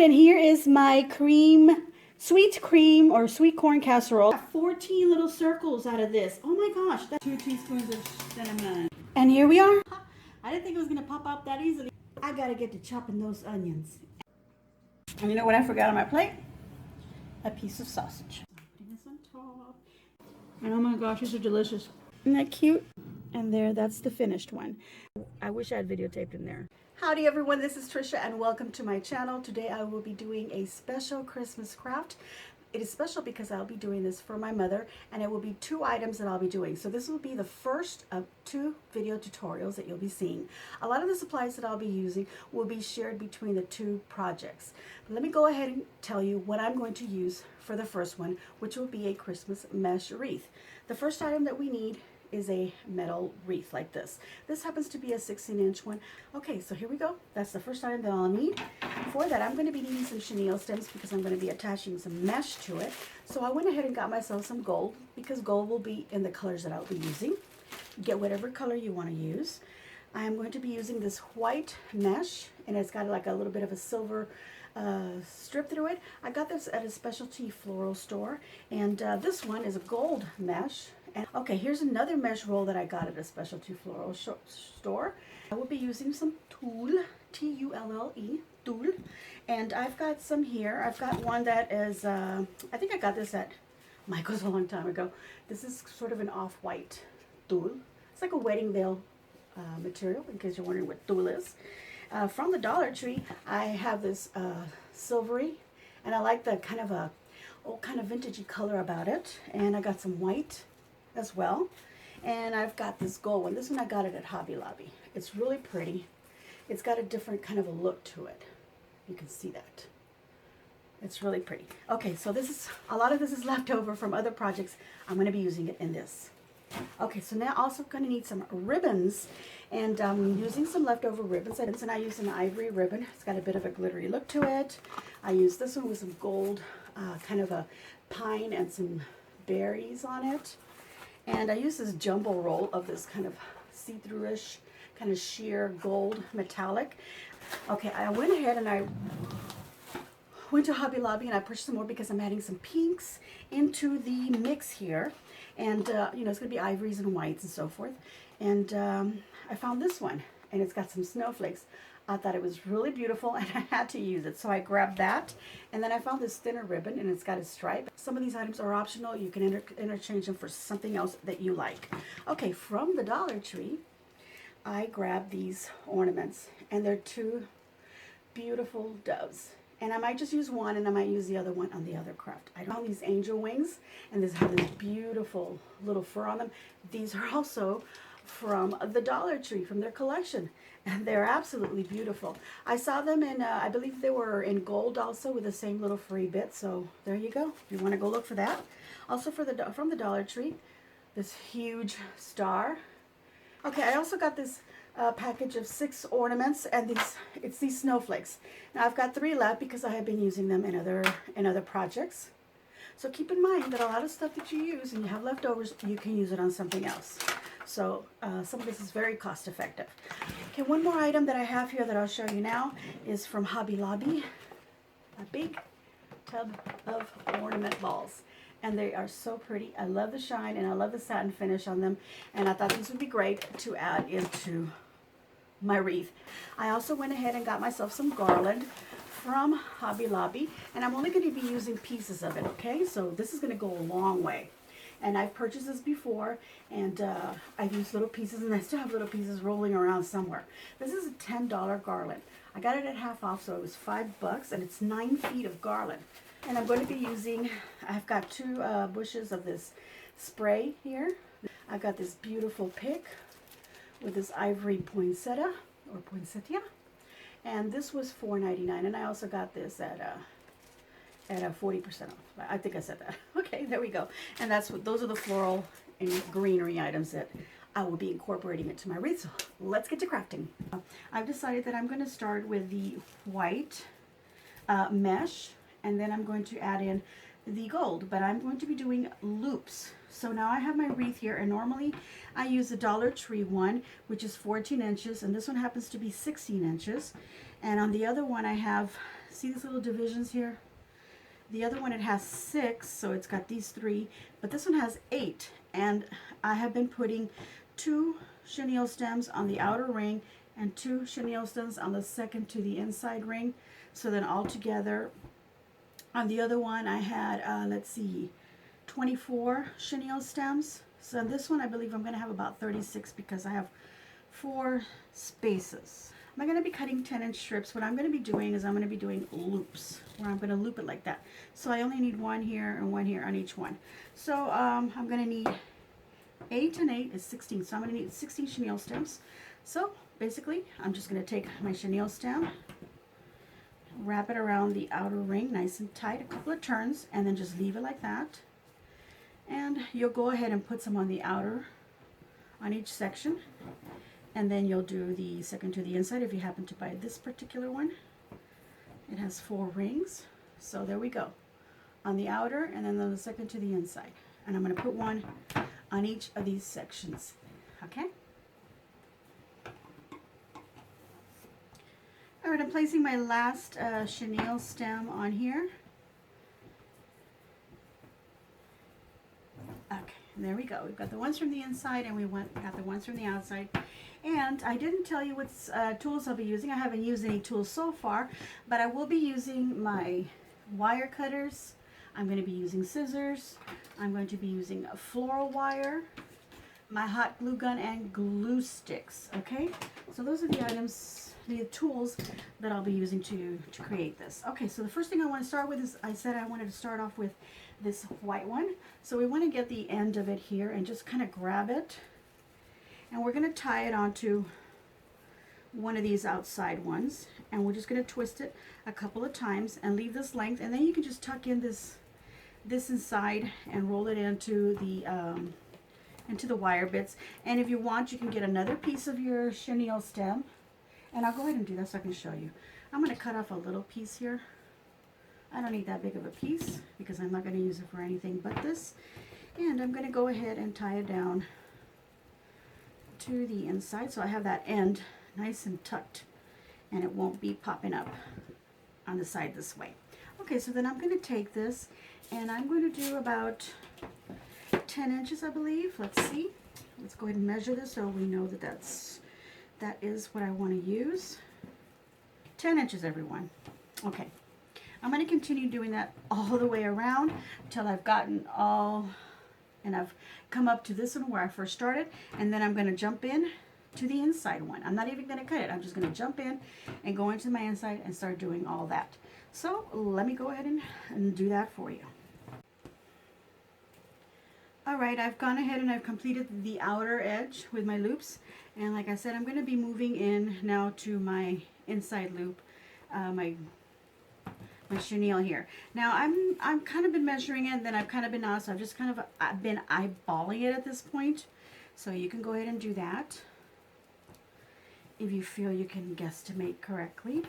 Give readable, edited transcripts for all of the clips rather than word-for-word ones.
and here is my sweet cream or sweet corn casserole. 14 little circles out of this. Oh my gosh, that's 2 teaspoons of cinnamon. And here we are. I didn't think it was gonna pop up that easily. I gotta get to chopping those onions. And you know what I forgot on my plate? A piece of sausage. Putting this on top. And oh my gosh, these are delicious. Isn't that cute? And there, that's the finished one. I wish I had videotaped in there. Howdy everyone, this is Tricia and welcome to my channel. Today I will be doing a special Christmas craft. It is special because I'll be doing this for my mother, and it will be 2 items that I'll be doing. So this will be the first of 2 video tutorials that you'll be seeing. A lot of the supplies that I'll be using will be shared between the 2 projects. But let me go ahead and tell you what I'm going to use for the first one, which will be a Christmas mesh wreath. The first item that we need is a metal wreath like this. This happens to be a 16-inch one. Okay, so here we go. That's the first item that I'll need. For that, I'm going to be needing some chenille stems because I'm going to be attaching some mesh to it. So I went ahead and got myself some gold because gold will be in the colors that I'll be using. Get whatever color you want to use. I'm going to be using this white mesh, and it's got like a little bit of a silver strip through it. I got this at a specialty floral store, and this one is a gold mesh. And okay, here's another mesh roll that I got at a specialty floral store. I will be using some tulle, T-U-L-L-E, tulle, and I've got some here. I've got one that is, I think I got this at Michael's a long time ago. This is sort of an off-white tulle. It's like a wedding veil material, in case you're wondering what tulle is. From the Dollar Tree, I have this silvery, and I like the kind of old kind of vintagey color about it. And I got some white as well, and I've got this gold one. This one I got it at Hobby Lobby. It's really pretty. It's got a different kind of a look to it. You can see that. It's really pretty. Okay, so this is a lot of this is left over from other projects. I'm going to be using it in this. Okay, so now also going to need some ribbons, and I'm using some leftover ribbons, and I use an ivory ribbon. It's got a bit of a glittery look to it. I use this one with some gold, kind of a pine and some berries on it. And I use this jumbo roll of this kind of see-through-ish, kind of sheer gold metallic. Okay, I went ahead and I went to Hobby Lobby and I purchased some more because I'm adding some pinks into the mix here. And, you know, it's going to be ivories and whites and so forth. And I found this one, and it's got some snowflakes. I thought it was really beautiful, and I had to use it. So I grabbed that, and then I found this thinner ribbon, and it's got a stripe. Some of these items are optional. You can interchange them for something else that you like. Okay, from the Dollar Tree, I grabbed these ornaments, and they're 2 beautiful doves. And I might just use one, and I might use the other one on the other craft. I found these angel wings, and these have this beautiful little fur on them. These are also from the Dollar Tree, from their collection, and they're absolutely beautiful. I saw them in, I believe they were in gold also with the same little free bit, so there you go. You want to go look for that. Also from the Dollar Tree, this huge star. Okay, I also got this package of 6 ornaments, and it's these snowflakes. Now I've got 3 left because I have been using them in other projects. So keep in mind that a lot of stuff that you use and you have leftovers, you can use it on something else. So some of this is very cost effective. Okay, one more item that I have here that I'll show you now is from Hobby Lobby. A big tub of ornament balls. And they are so pretty. I love the shine and I love the satin finish on them. And I thought these would be great to add into my wreath. I also went ahead and got myself some Garland from Hobby Lobby. And I'm only going to be using pieces of it, okay? So this is going to go a long way. And I've purchased this before, and I've used little pieces, and I still have little pieces rolling around somewhere. This is a $10 garland. I got it at half off, so it was $5, and it's 9 feet of garland. And I'm going to be using, I've got 2 bushes of this spray here. I've got this beautiful pick with this ivory poinsettia, or poinsettia. And this was $4.99, and I also got this at a 40% off. I think I said that. Okay, there we go. And those are the floral and greenery items that I will be incorporating into my wreath. So let's get to crafting. I've decided that I'm going to start with the white mesh, and then I'm going to add in the gold, but I'm going to be doing loops. So now I have my wreath here, and normally I use the Dollar Tree one, which is 14 inches, and this one happens to be 16 inches. And on the other one I have see these little divisions here? The other one, it has 6, so it's got these 3, but this one has 8. And I have been putting 2 chenille stems on the outer ring and 2 chenille stems on the second to the inside ring. So then all together, on the other one, I had, let's see, 24 chenille stems. So this one, I believe I'm going to have about 36 because I have 4 spaces. I'm going to be cutting 10-inch strips. What I'm going to be doing is I'm going to be doing loops, where I'm going to loop it like that. So I only need 1 here and 1 here on each one. So I'm going to need 8 and 8 is 16. So I'm going to need 16 chenille stems. So basically, I'm just going to take my chenille stem, wrap it around the outer ring nice and tight, a couple of turns, and then just leave it like that. And you'll go ahead and put some on the outer, on each section. And then you'll do the second to the inside if you happen to buy this particular one. It has 4 rings. So there we go. On the outer and then the second to the inside. And I'm going to put one on each of these sections. Okay? Alright, I'm placing my last chenille stem on here. Okay, there we go. We've got the ones from the inside and got the ones from the outside. And I didn't tell you what tools I'll be using. I haven't used any tools so far, but I will be using my wire cutters. I'm going to be using scissors. I'm going to be using a floral wire, my hot glue gun, and glue sticks. Okay, so those are the items, the tools that I'll be using to create this. Okay, so the first thing I want to start with is, I said I wanted to start off with this white one. So we want to get the end of it here and just kind of grab it. And we're going to tie it onto one of these outside ones. And we're just going to twist it a couple of times and leave this length. And then you can just tuck in this inside and roll it into the wire bits. And if you want, you can get another piece of your chenille stem. And I'll go ahead and do that so I can show you. I'm going to cut off a little piece here. I don't need that big of a piece because I'm not going to use it for anything but this. And I'm going to go ahead and tie it down to the inside so I have that end nice and tucked and it won't be popping up on the side this way. Okay, so then I'm going to take this and I'm going to do about 10 inches, I believe. Let's see. Let's go ahead and measure this so we know that that is what I want to use. 10 inches, everyone. Okay. I'm going to continue doing that all the way around until I've gotten all, and I've come up to this one where I first started, and then I'm going to jump in to the inside one. I'm not even going to cut it. I'm just going to jump in and go into my inside and start doing all that. So let me go ahead and do that for you. Alright, I've gone ahead and I've completed the outer edge with my loops, and like I said, I'm going to be moving in now to my inside loop, my chenille here. Now I'm kind of been measuring it, and then I've kind of been out, so I've just kind of been eyeballing it at this point. So you can go ahead and do that if you feel you can guesstimate correctly.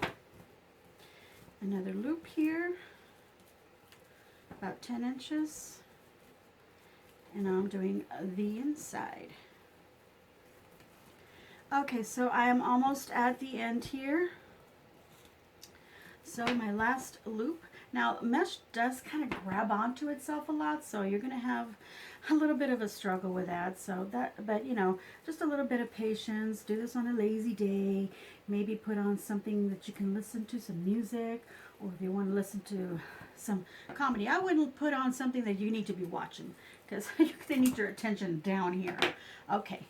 Another loop here, about 10 inches. And now I'm doing the inside. Okay, so I am almost at the end here. So my last loop. Now mesh does kind of grab onto itself a lot, so you're going to have a little bit of a struggle with that. So that, but you know, just a little bit of patience. Do this on a lazy day. Maybe put on something that you can listen to, some music, or if you want to listen to some comedy. I wouldn't put on something that you need to be watching, because you're going to need your attention down here. Okay,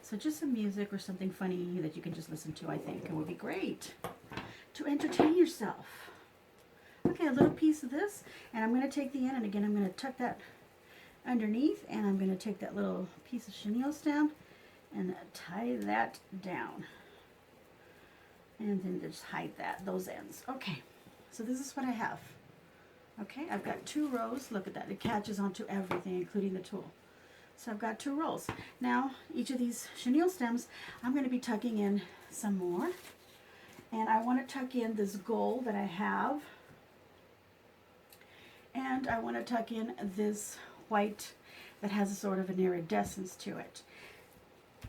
so just some music or something funny that you can just listen to, I think it would be great to entertain yourself. Okay, a little piece of this, and I'm going to take the end, and again I'm going to tuck that underneath, and I'm going to take that little piece of chenille stem and tie that down, and then just hide those ends. Okay, so this is what I have. Okay, I've got 2 rows. Look at that. It catches onto everything, including the tool. So I've got 2 rows. Now, each of these chenille stems, I'm going to be tucking in some more. And I want to tuck in this gold that I have. And I want to tuck in this white that has a sort of an iridescence to it.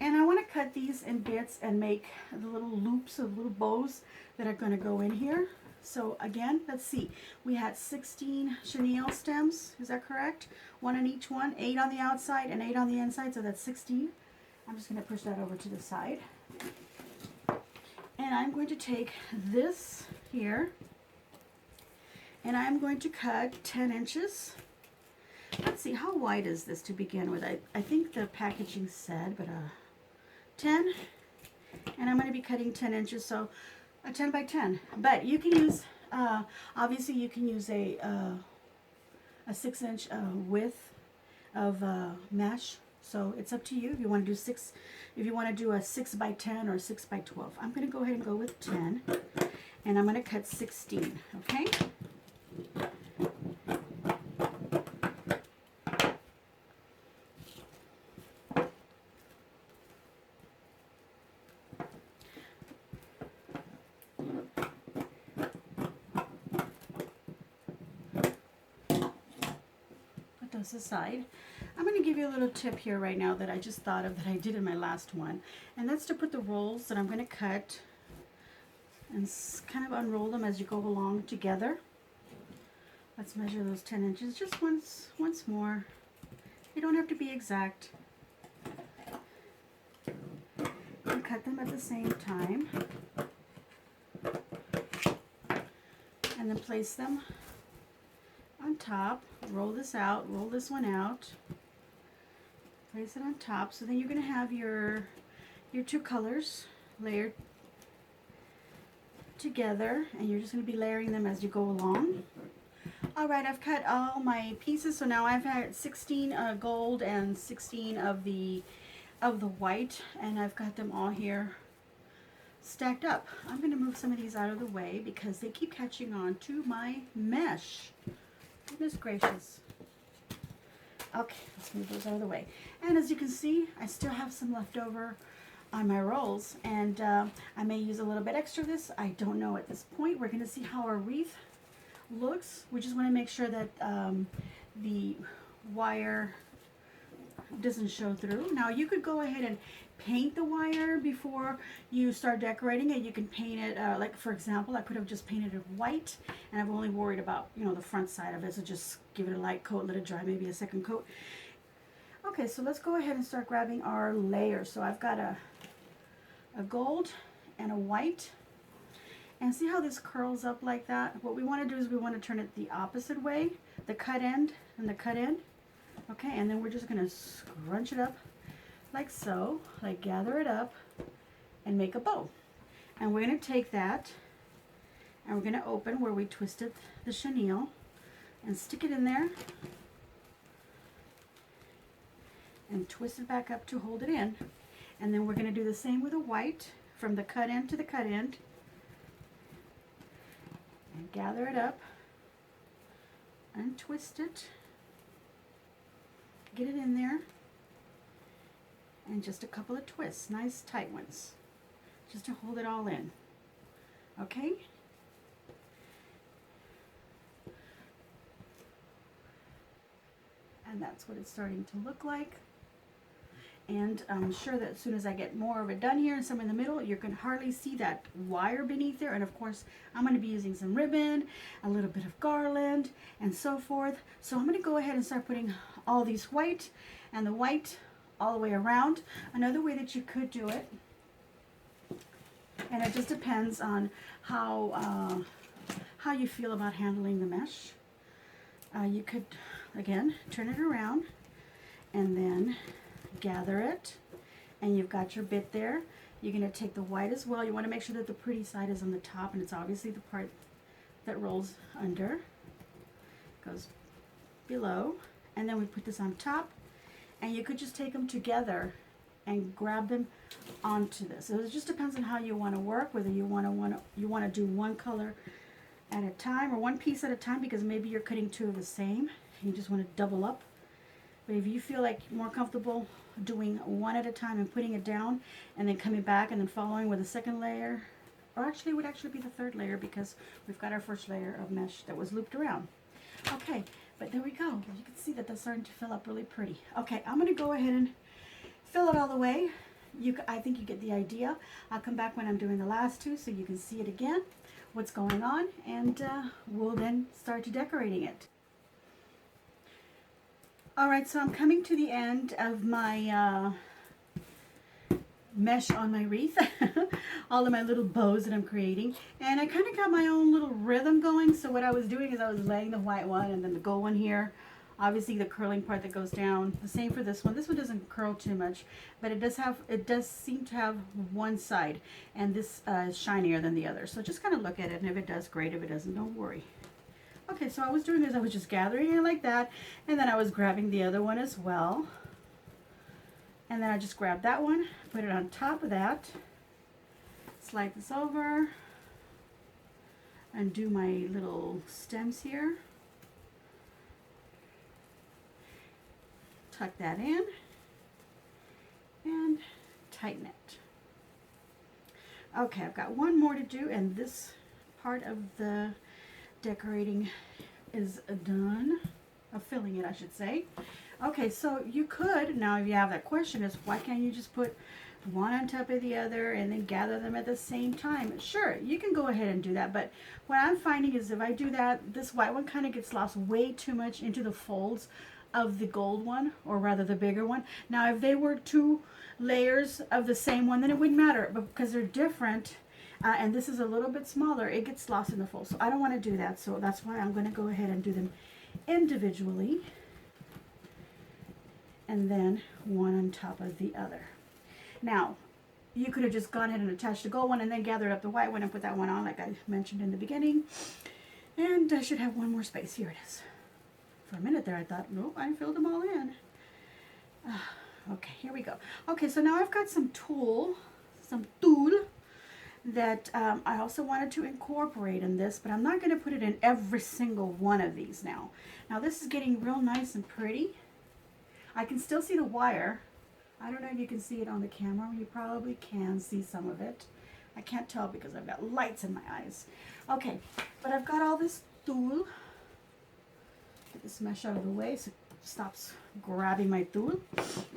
And I want to cut these in bits and make the little loops of little bows that are going to go in here. So again, let's see. We had 16 chenille stems. Is that correct? One on each one. 8 on the outside and 8 on the inside. So that's 16. I'm just going to push that over to the side. And I'm going to take this here. And I'm going to cut 10 inches. Let's see, how wide is this to begin with? I think the packaging said, but 10. And I'm going to be cutting 10 inches, so a 10 by 10. But you can use, obviously you can use a 6-inch width of mesh. So it's up to you if you want to do if you want to do a 6 by 10 or 6 by 12. I'm going to go ahead and go with 10. And I'm going to cut 16, okay? Aside. I'm going to give you a little tip here right now that I just thought of that I did in my last one, and that's to put the rolls that I'm going to cut and kind of unroll them as you go along together. Let's measure those 10 inches just once more. You don't have to be exact. And cut them at the same time, and then place them on top. Roll this out, roll this one out, place it on top. So then you're going to have your two colors layered together, and you're just going to be layering them as you go along. Alright, I've cut all my pieces, so now I've had 16 gold and 16 of the white, and I've got them all here stacked up. I'm going to move some of these out of the way because they keep catching on to my mesh. Goodness gracious. Okay, let's move those out of the way. And as you can see, I still have some left over on my rolls, and I may use a little bit extra of this. I don't know at this point. We're going to see how our wreath looks. We just want to make sure that the wire doesn't show through. Now you could go ahead and paint the wire before you start decorating it. You can paint it, like for example, I could have just painted it white, and I'm only worried about, you know, the front side of it, so just give it a light coat, let it dry, maybe a second coat. Okay, so let's go ahead and start grabbing our layers. So I've got a gold and a white, and see how this curls up like that? What we want to do is we want to turn it the opposite way, the cut end and the cut end. Okay, and then we're just going to scrunch it up like so, like gather it up and make a bow. And we're going to take that and we're going to open where we twisted the chenille and stick it in there and twist it back up to hold it in. And then we're going to do the same with the white, from the cut end to the cut end, and gather it up and twist it, get it in there, and just a couple of twists, nice tight ones, just to hold it all in. Okay? And that's what it's starting to look like. And I'm sure that as soon as I get more of it done here and some in the middle, you can hardly see that wire beneath there. And of course, I'm going to be using some ribbon, a little bit of garland, and so forth. So I'm going to go ahead and start putting all these white and the white all the way around. Another way that you could do it, and it just depends on how you feel about handling the mesh. You could, again, turn it around and then gather it, and you've got your bit there. You're going to take the white as well. You want to make sure that the pretty side is on the top, and it's obviously the part that rolls under, goes below, and then we put this on top, and you could just take them together and grab them onto this. So it just depends on how you want to work, whether you want to do one color at a time or one piece at a time, because maybe you're cutting two of the same and you just want to double up. But if you feel like you're more comfortable doing one at a time and putting it down and then coming back and then following with a second layer, or actually it would actually be the third layer, because we've got our first layer of mesh that was looped around. Okay, but there we go. You can see that that's starting to fill up really pretty. Okay, I'm going to go ahead and fill it all the way, I think you get the idea. I'll come back when I'm doing the last two so you can see it again, what's going on, and we'll then start to decorating it. All right, so I'm coming to the end of my mesh on my wreath, all of my little bows that I'm creating, and I kind of got my own little rhythm going. So what I was doing is I was laying the white one and then the gold one here, obviously the curling part that goes down. The same for this one. This one doesn't curl too much, but it does seem to have one side, and this is shinier than the other. So just kind of look at it, and if it does, great. If it doesn't, don't worry. Okay, so I was doing is I was just gathering it like that, and then I was grabbing the other one as well. And then I just grab that one, put it on top of that, slide this over, and do my little stems here. Tuck that in, and tighten it. Okay, I've got one more to do, and this part of the decorating is done, of filling it, I should say. Okay, so you could, now if you have that question, is why can't you just put one on top of the other and then gather them at the same time? Sure, you can go ahead and do that, but what I'm finding is if I do that, this white one kind of gets lost way too much into the folds of the gold one, or rather the bigger one. Now if they were two layers of the same one, then it wouldn't matter, but because they're different, and this is a little bit smaller, it gets lost in the folds. So I don't want to do that, so that's why I'm going to go ahead and do them individually, and then one on top of the other. Now, you could have just gone ahead and attached the gold one and then gathered up the white one and put that one on like I mentioned in the beginning. And I should have one more space. Here it is. For a minute there I thought, nope, I filled them all in. Okay, here we go. Okay, so now I've got some tulle that I also wanted to incorporate in this, but I'm not going to put it in every single one of these now. Now this is getting real nice and pretty. I can still see the wire. I don't know if you can see it on the camera. You probably can see some of it. I can't tell because I've got lights in my eyes. Okay, but I've got all this tulle. Get this mesh out of the way so it stops grabbing my tulle.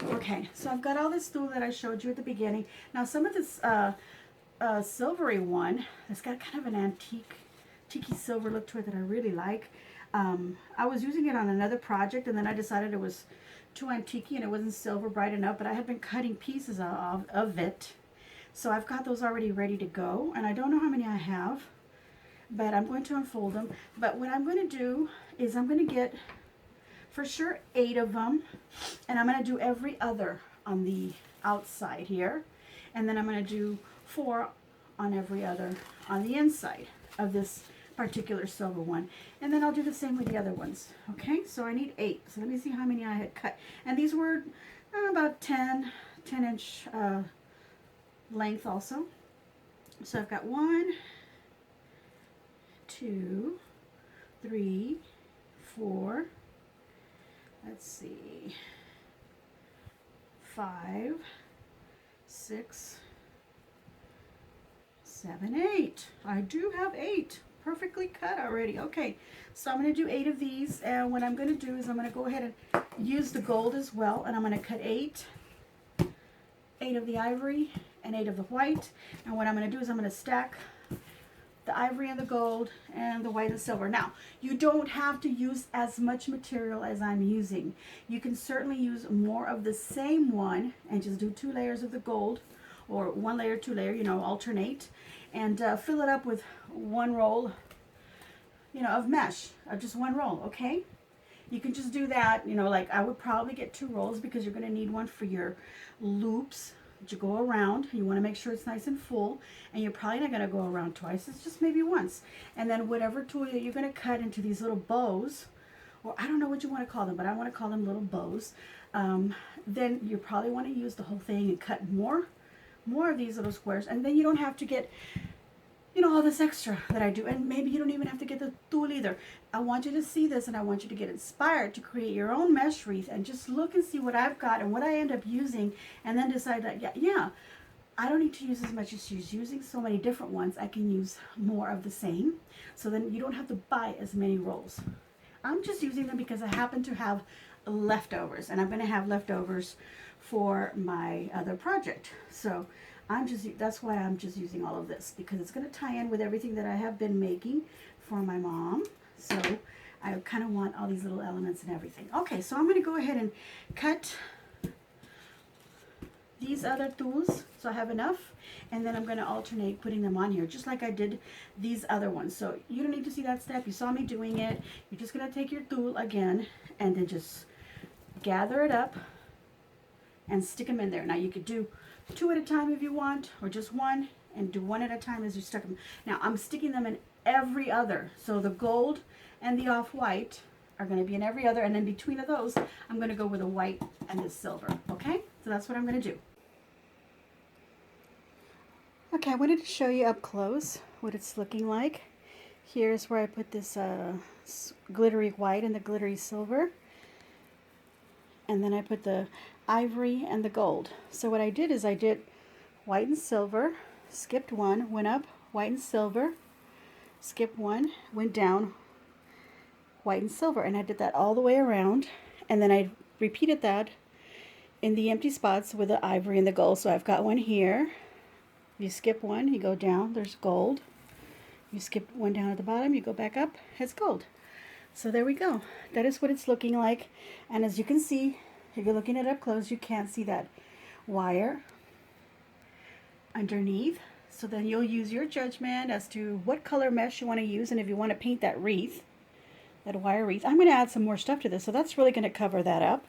Okay, so I've got all this tulle that I showed you at the beginning. Now some of this silvery one, it's got kind of an antique silver look to it that I really like. I was using it on another project, and then I decided it was too antique and it wasn't silver bright enough, but I had been cutting pieces of it. So I've got those already ready to go, and I don't know how many I have, but I'm going to unfold them. But what I'm going to do is I'm going to get, for sure, 8 of them, and I'm going to do every other on the outside here, and then I'm going to do 4 on every other on the inside of this particular silver one, and then I'll do the same with the other ones. Okay, so I need 8. So let me see how many I had cut, and these were about 10 inch length also. So I've got 1, 2, 3, 4, let's see, 5, 6, 7, 8. I do have 8 perfectly cut already. Okay, so I'm going to do 8 of these, and what I'm going to do is I'm going to go ahead and use the gold as well, and I'm going to cut 8 of the ivory and 8 of the white. And what I'm going to do is I'm going to stack the ivory and the gold and the white and silver. Now, you don't have to use as much material as I'm using. You can certainly use more of the same one and just do 2 layers of the gold, or 1 layer, 2 layer, you know, alternate, and fill it up with 1 roll, you know, of mesh, just 1 roll. Okay, you can just do that, you know, like I would probably get 2 rolls because you're going to need one for your loops that you go around. You want to make sure it's nice and full, and you're probably not going to go around twice. It's just maybe once. And then whatever tool that you're going to cut into these little bows, or I don't know what you want to call them, but I want to call them little bows, then you probably want to use the whole thing and cut more of these little squares, and then you don't have to get, you know, all this extra that I do, and maybe you don't even have to get the tulle either. I want you to see this, and I want you to get inspired to create your own mesh wreath, and just look and see what I've got and what I end up using, and then decide that, yeah, I don't need to use as much as she's using, so many different ones. I can use more of the same, so then you don't have to buy as many rolls. I'm just using them because I happen to have leftovers, and I'm going to have leftovers for my other project. So that's why I'm just using all of this, because it's going to tie in with everything that I have been making for my mom. So I kind of want all these little elements and everything. Okay, so I'm going to go ahead and cut these other tools so I have enough, and then I'm going to alternate putting them on here just like I did these other ones. So you don't need to see that step. You saw me doing it. You're just going to take your tool again and then just gather it up and stick them in there. Now you could do 2 at a time if you want, or just 1, and do 1 at a time as you stuck them. Now I'm sticking them in every other. So the gold and the off-white are going to be in every other, and then between of those I'm going to go with a white and the silver. Okay, so that's what I'm going to do. Okay, I wanted to show you up close what it's looking like. Here's where I put this glittery white and the glittery silver, and then I put the ivory and the gold. So what I did is I did white and silver, skipped 1, went up, white and silver, skipped 1, went down, white and silver, and I did that all the way around, and then I repeated that in the empty spots with the ivory and the gold. So I've got one here. You skip 1, you go down, there's gold. You skip 1 down at the bottom, you go back up, it's gold. So there we go. That is what it's looking like. And as you can see, if you're looking at it up close, you can't see that wire underneath. So then you'll use your judgment as to what color mesh you want to use, and if you want to paint that wreath, that wire wreath. I'm going to add some more stuff to this, so that's really going to cover that up.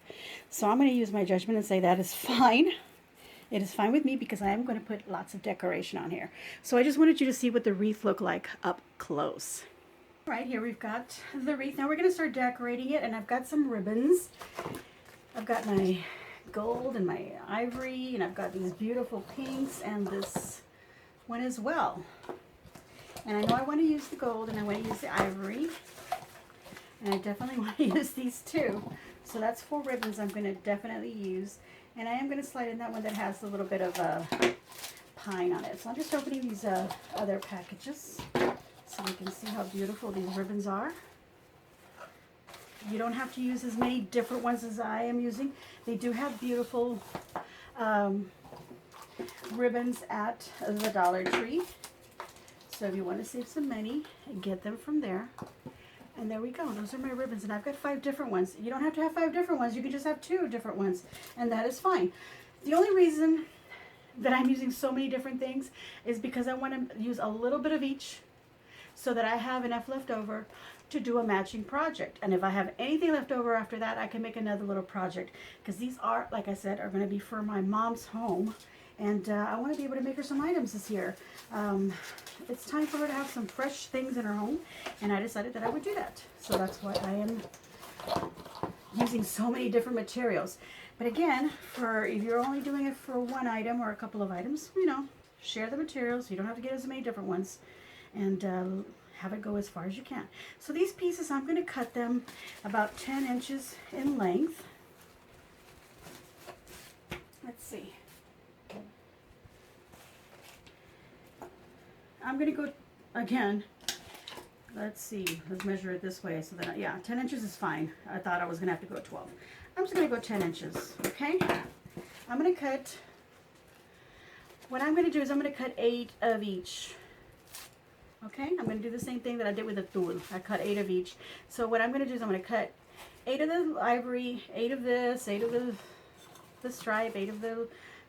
So I'm going to use my judgment and say that is fine. It is fine with me because I am going to put lots of decoration on here. So I just wanted you to see what the wreath looked like up close. All right, here we've got the wreath. Now we're going to start decorating it, and I've got some ribbons. I've got my gold and my ivory, and I've got these beautiful pinks and this one as well. And I know I want to use the gold and I want to use the ivory, and I definitely want to use these too. So that's 4 ribbons I'm going to definitely use. And I am going to slide in that one that has a little bit of pine on it. So I'm just opening these other packages so you can see how beautiful these ribbons are. You don't have to use as many different ones as I am using. They do have beautiful ribbons at the Dollar Tree. So if you want to save some money, get them from there. And there we go. Those are my ribbons. And I've got 5 different ones. You don't have to have 5 different ones. You can just have 2 different ones. And that is fine. The only reason that I'm using so many different things is because I want to use a little bit of each so that I have enough left over to do a matching project. And if I have anything left over after that, I can make another little project. Because these are, like I said, are going to be for my mom's home. And I want to be able to make her some items this year. It's time for her to have some fresh things in her home, and I decided that I would do that. So that's why I am using so many different materials. But again, if you're only doing it for 1 item or a couple of items, you know, share the materials. You don't have to get as many different ones, and have it go as far as you can. So these pieces, I'm going to cut them about 10 inches in length. Let's see. I'm going to go, again, let's see, let's measure it this way. So that, yeah, 10 inches is fine. I thought I was going to have to go 12. I'm just going to go 10 inches, okay? I'm going to cut, what I'm going to do is I'm going to cut 8 of each, okay? I'm going to do the same thing that I did with the tool. I cut 8 of each. So what I'm going to do is I'm going to cut 8 of the ivory, 8 of this, 8 of the stripe, 8 of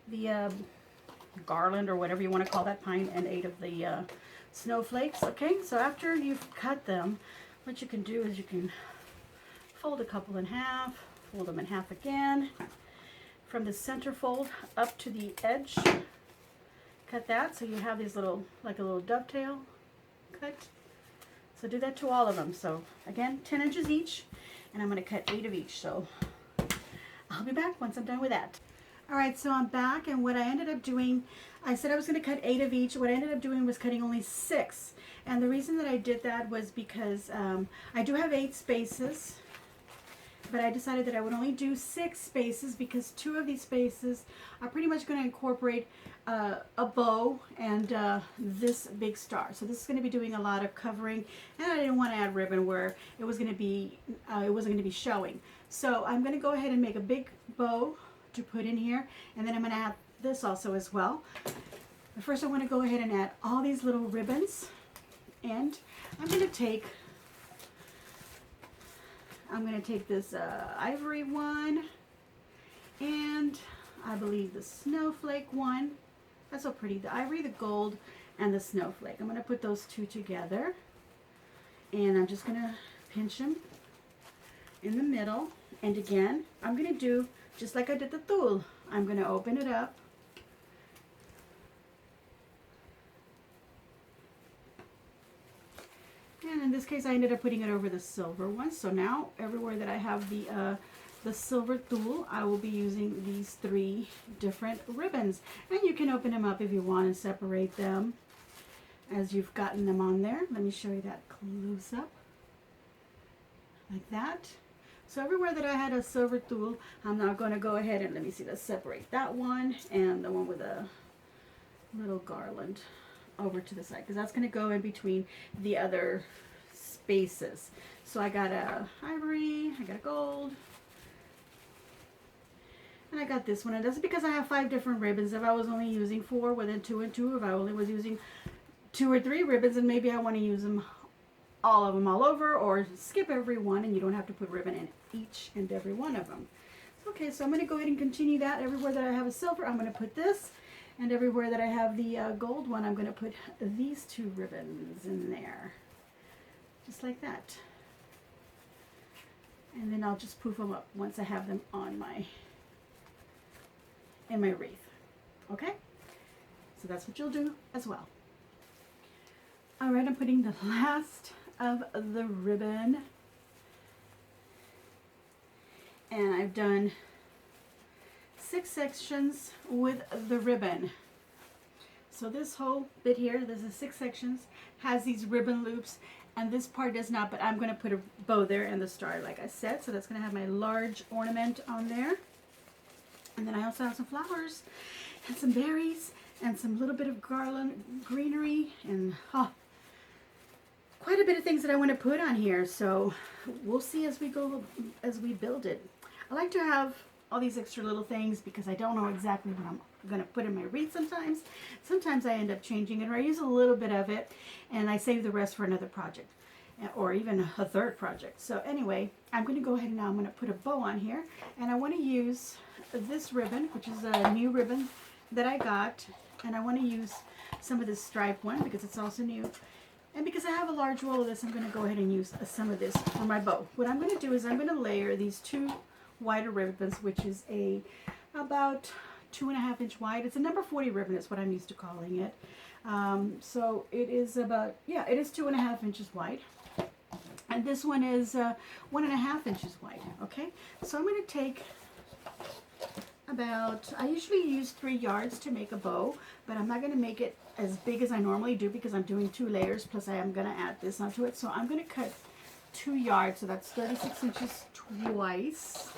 the garland or whatever you want to call that pine, and 8 of the snowflakes. Okay, so after you've cut them, what you can do is you can fold a couple in half, fold them in half again, from the center fold up to the edge, cut that so you have these little, like a little dovetail cut. So do that to all of them. So again, 10 inches each, and I'm going to cut 8 of each. So I'll be back once I'm done with that. Alright, so I'm back, and what I ended up doing, I said I was going to cut 8 of each. What I ended up doing was cutting only 6. And the reason that I did that was because I do have 8 spaces, but I decided that I would only do 6 spaces because 2 of these spaces are pretty much going to incorporate a bow and this big star. So this is going to be doing a lot of covering, and I didn't want to add ribbon where it wasn't going to be showing. So I'm going to go ahead and make a big bow to put in here. And then I'm going to add this also as well. But first I want to go ahead and add all these little ribbons. And I'm going to take this ivory one, and I believe the snowflake one. That's so pretty. The ivory, the gold, and the snowflake. I'm going to put those two together. And I'm just going to pinch them in the middle. And again, I'm going to do just like I did the tulle. I'm going to open it up. And in this case, I ended up putting it over the silver one. So now, everywhere that I have the silver tulle, I will be using these 3 different ribbons. And you can open them up if you want and separate them as you've gotten them on there. Let me show you that close up. Like that. So everywhere that I had a silver tulle, I'm now going to go ahead and, let me see, let's separate that one and the one with a little garland over to the side, because that's going to go in between the other spaces. So I got a ivory, I got a gold, and I got this one. And that's because I have 5 different ribbons. If I was only using 4, well then 2 and 2. If I only was using 2 or 3 ribbons, then maybe I want to use them all of them all over, or skip every one and you don't have to put ribbon in each and every one of them. Okay, so I'm going to go ahead and continue that. Everywhere that I have a silver, I'm going to put this. And everywhere that I have the gold one, I'm going to put these 2 ribbons in there. Just like that. And then I'll just poof them up once I have them on in my wreath. Okay? So that's what you'll do as well. Alright, I'm putting the last of the ribbon. And I've done 6 sections with the ribbon. So this whole bit here, there's the 6 sections, has these ribbon loops, and this part does not, but I'm going to put a bow there and the star like I said. So that's going to have my large ornament on there. And then I also have some flowers and some berries and some little bit of garland greenery and quite a bit of things that I want to put on here. So we'll see as we go, as we build it. I like to have all these extra little things because I don't know exactly what I'm going to put in my wreath sometimes. Sometimes I end up changing it, or I use a little bit of it and I save the rest for another project or even a 3rd project. So anyway, I'm going to go ahead and now I'm going to put a bow on here, and I want to use this ribbon, which is a new ribbon that I got, and I want to use some of this stripe one because it's also new. And because I have a large roll of this, I'm going to go ahead and use some of this for my bow. What I'm going to do is I'm going to layer these 2 wider ribbons, which is about 2.5 inch wide. It's a number 40 ribbon is what I'm used to calling it. So it is about, it is 2.5 inches wide. And this one is 1.5 inches wide. Okay, so I'm going to take about, I usually use 3 yards to make a bow, but I'm not going to make it as big as I normally do because I'm doing 2 layers, plus I am going to add this onto it. So I'm going to cut 2 yards, so that's 36 inches twice,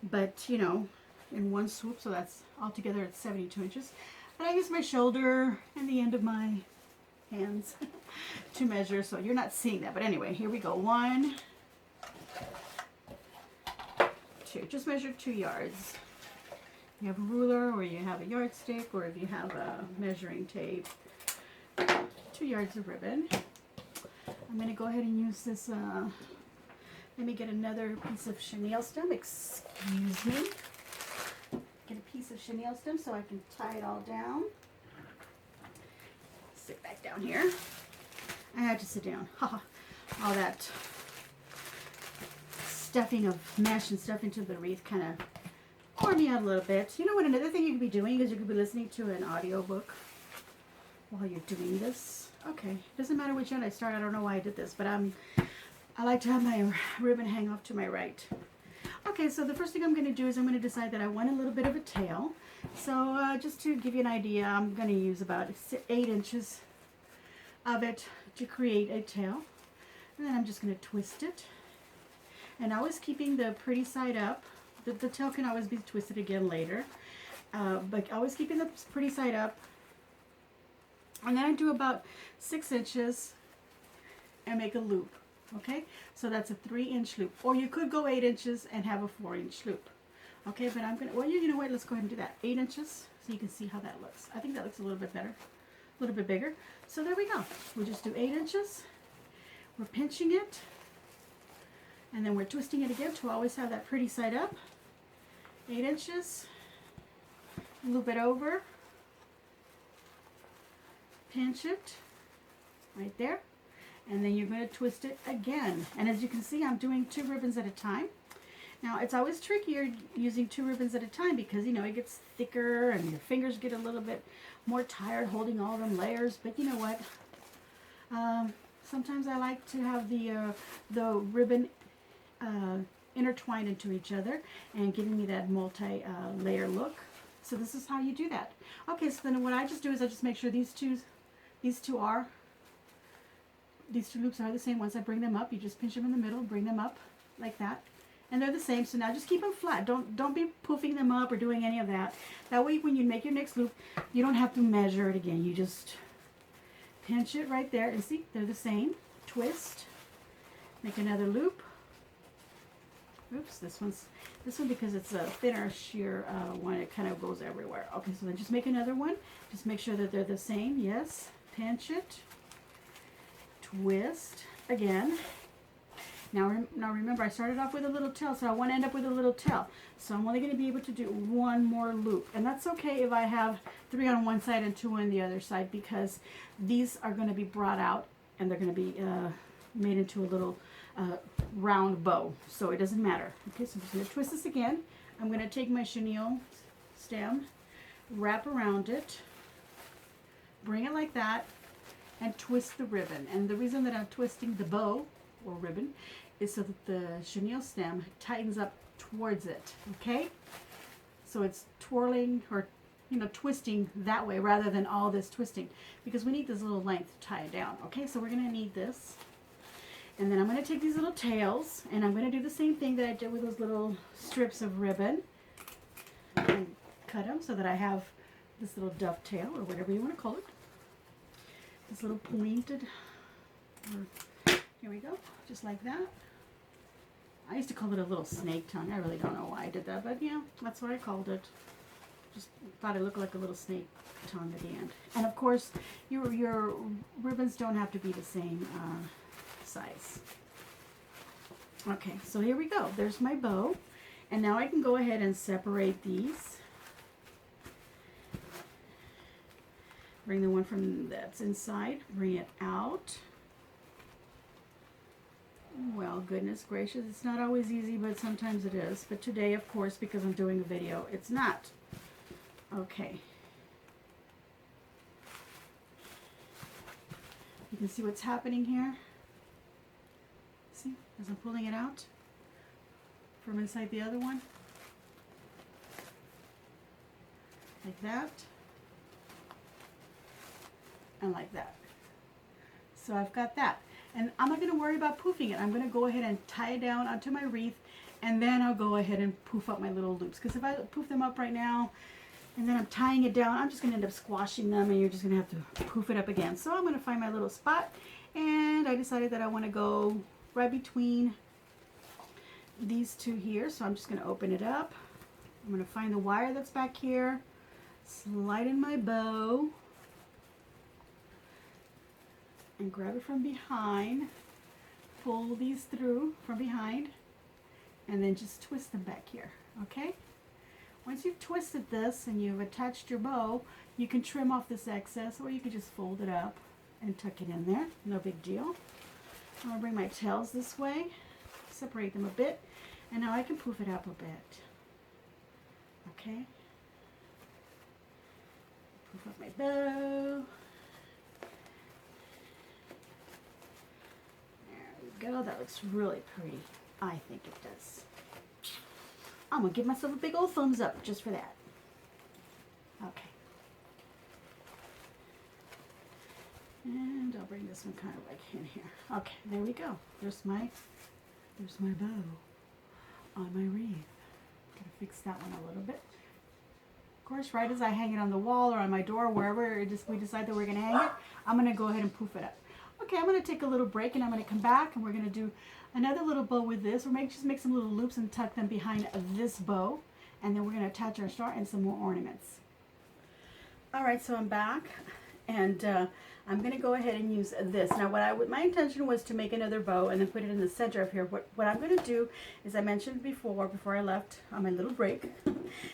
but you know, in one swoop, so that's altogether it's 72 inches. And I use my shoulder and the end of my hands to measure, so you're not seeing that, but anyway, here we go. 1, 2, just measure 2 yards. You have a ruler, or you have a yardstick, or if you have a measuring tape, 2 yards of ribbon. I'm going to go ahead and use this, let me get another piece of chenille stem, excuse me. Get a piece of chenille stem so I can tie it all down. Sit back down here. I had to sit down. All that stuffing of mesh and stuff into the wreath kind of wore me out a little bit. You know what, another thing you could be doing is you could be listening to an audiobook while you're doing this. Okay, doesn't matter which end I start. I don't know why I did this, but I like to have my ribbon hang off to my right. Okay, so the first thing I'm going to do is I'm going to decide that I want a little bit of a tail. So just to give you an idea, I'm going to use about 8 inches of it to create a tail. And then I'm just going to twist it. And always keeping the pretty side up. The tail can always be twisted again later. But always keeping the pretty side up. And then I do about 6 inches and make a loop. Okay, so that's a 3-inch loop. Or you could go 8 inches and have a 4-inch loop. Okay, but I'm gonna, well, you know what, let's go ahead and do that. 8 inches, so you can see how that looks. I think that looks a little bit better, a little bit bigger. So there we go. We'll just do 8 inches. We're pinching it, and then we're twisting it again to always have that pretty side up. 8 inches, loop it over, pinch it right there, and then you're going to twist it again. And as you can see, I'm doing 2 ribbons at a time. Now, it's always trickier using 2 ribbons at a time because, you know, it gets thicker and your fingers get a little bit more tired holding all them layers. But you know what? Sometimes I like to have the ribbon intertwined into each other and giving me that multi-layer look. So this is how you do that. Okay, so then what I just do is I just make sure these two loops are the same. Once I bring them up, you just pinch them in the middle, bring them up like that. And they're the same, so now just keep them flat. Don't be poofing them up or doing any of that. That way when you make your next loop, you don't have to measure it again. You just pinch it right there, and see, they're the same. Twist, make another loop. Oops, this one because it's a thinner sheer one, it kind of goes everywhere. Okay, so then just make another one. Just make sure that they're the same. Yes, pinch it, twist again. Now remember, I started off with a little tail, so I want to end up with a little tail. So I'm only going to be able to do 1 more loop. And that's okay if I have 3 on one side and 2 on the other side, because these are going to be brought out and they're going to be made into a little round bow. So it doesn't matter. Okay, so I'm just going to twist this again. I'm going to take my chenille stem, wrap around it, bring it like that, and twist the ribbon. And the reason that I'm twisting the bow or ribbon is so that the chenille stem tightens up towards it. Okay, so it's twirling, or you know, twisting that way rather than all this twisting, because we need this little length to tie it down. Okay, so we're going to need this, and then I'm going to take these little tails and I'm going to do the same thing that I did with those little strips of ribbon and cut them so that I have this little dovetail, or whatever you want to call it, this little pointed, or here we go, just like that. I used to call it a little snake tongue. I really don't know why I did that, but yeah, that's what I called it. Just thought it looked like a little snake tongue at the end. And of course, your ribbons don't have to be the same size. Okay, so here we go. There's my bow. And now I can go ahead and separate these. Bring the one from that's inside, bring it out. Well, goodness gracious, it's not always easy, but sometimes it is. But today, of course, because I'm doing a video, it's not. Okay. You can see what's happening here. See, as I'm pulling it out from inside the other one. Like that. And like that. So I've got that. And I'm not going to worry about poofing it. I'm going to go ahead and tie it down onto my wreath, and then I'll go ahead and poof up my little loops. Because if I poof them up right now, and then I'm tying it down, I'm just going to end up squashing them, and you're just going to have to poof it up again. So I'm going to find my little spot, and I decided that I want to go right between these two here. So I'm just going to open it up. I'm going to find the wire that's back here, slide in my bow, and grab it from behind, pull these through from behind, and then just twist them back here. Okay, once you've twisted this and you've attached your bow, you can trim off this excess, or you can just fold it up and tuck it in there. No big deal. I'm gonna bring my tails this way, separate them a bit, and now I can poof it up a bit. Okay, poof up my bow. Go. That looks really pretty. I think it does. I'm gonna give myself a big old thumbs up just for that. Okay. And I'll bring this one kind of like in here. Okay, there we go. There's my bow on my wreath. Gotta fix that one a little bit. Of course, right as I hang it on the wall or on my door, wherever we decide that we're gonna hang it, I'm gonna go ahead and poof it up. Okay, I'm going to take a little break, and I'm going to come back, and we're going to do another little bow with this, or just make some little loops and tuck them behind this bow, And then we're going to attach our star and some more ornaments. All right, so I'm back, and I'm going to go ahead and use this. Now, my intention was to make another bow and then put it in the center of here. What I'm going to do is, I mentioned before I left on my little break,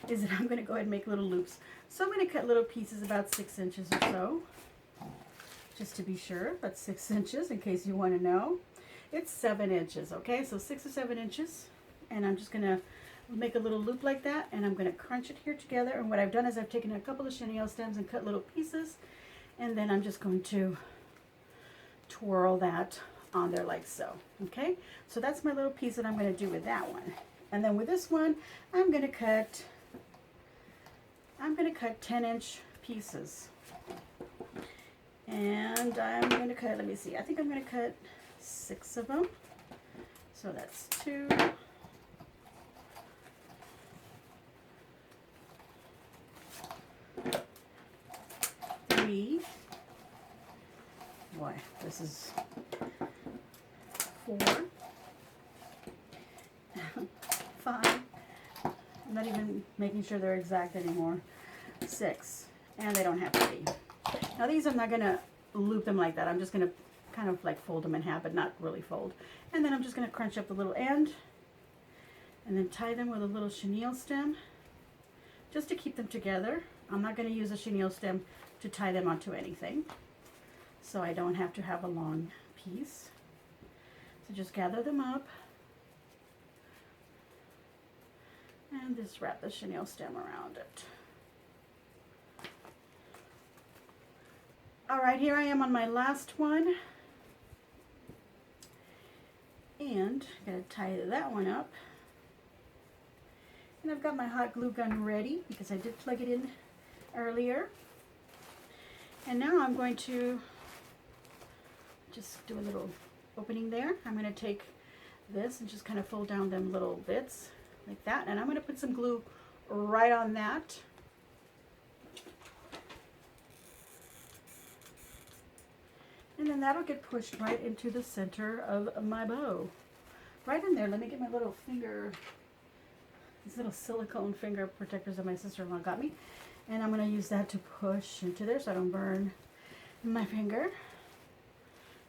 is that I'm going to go ahead and make little loops. So I'm going to cut little pieces about 6 inches or so, just to be sure. That's 6 inches, in case you want to know. It's 7 inches, okay? So 6 or 7 inches, and I'm just going to make a little loop like that, and I'm going to crunch it here together. And what I've done is I've taken a couple of chenille stems and cut little pieces, and then I'm just going to twirl that on there like so. Okay, so that's my little piece that I'm going to do with that one. And then with this one, I'm going to cut 10-inch pieces, and I'm going to cut, let me see, I think I'm going to cut 6 of them. So that's 2, 3, boy, this is 4, 5, I'm not even making sure they're exact anymore, 6, and they don't have to be. Now these, I'm not going to loop them like that. I'm just going to kind of like fold them in half, but not really fold. And then I'm just going to crunch up the little end and then tie them with a little chenille stem just to keep them together. I'm not going to use a chenille stem to tie them onto anything, so I don't have to have a long piece. So just gather them up and just wrap the chenille stem around it. All right, here I am on my last one, and I'm going to tie that one up. And I've got my hot glue gun ready because I did plug it in earlier. And now I'm going to just do a little opening there. I'm going to take this and just kind of fold down them little bits like that, and I'm going to put some glue right on that. And then that'll get pushed right into the center of my bow. Right in there. Let me get my little finger, these little silicone finger protectors that my sister-in-law got me. And I'm going to use that to push into there so I don't burn my finger.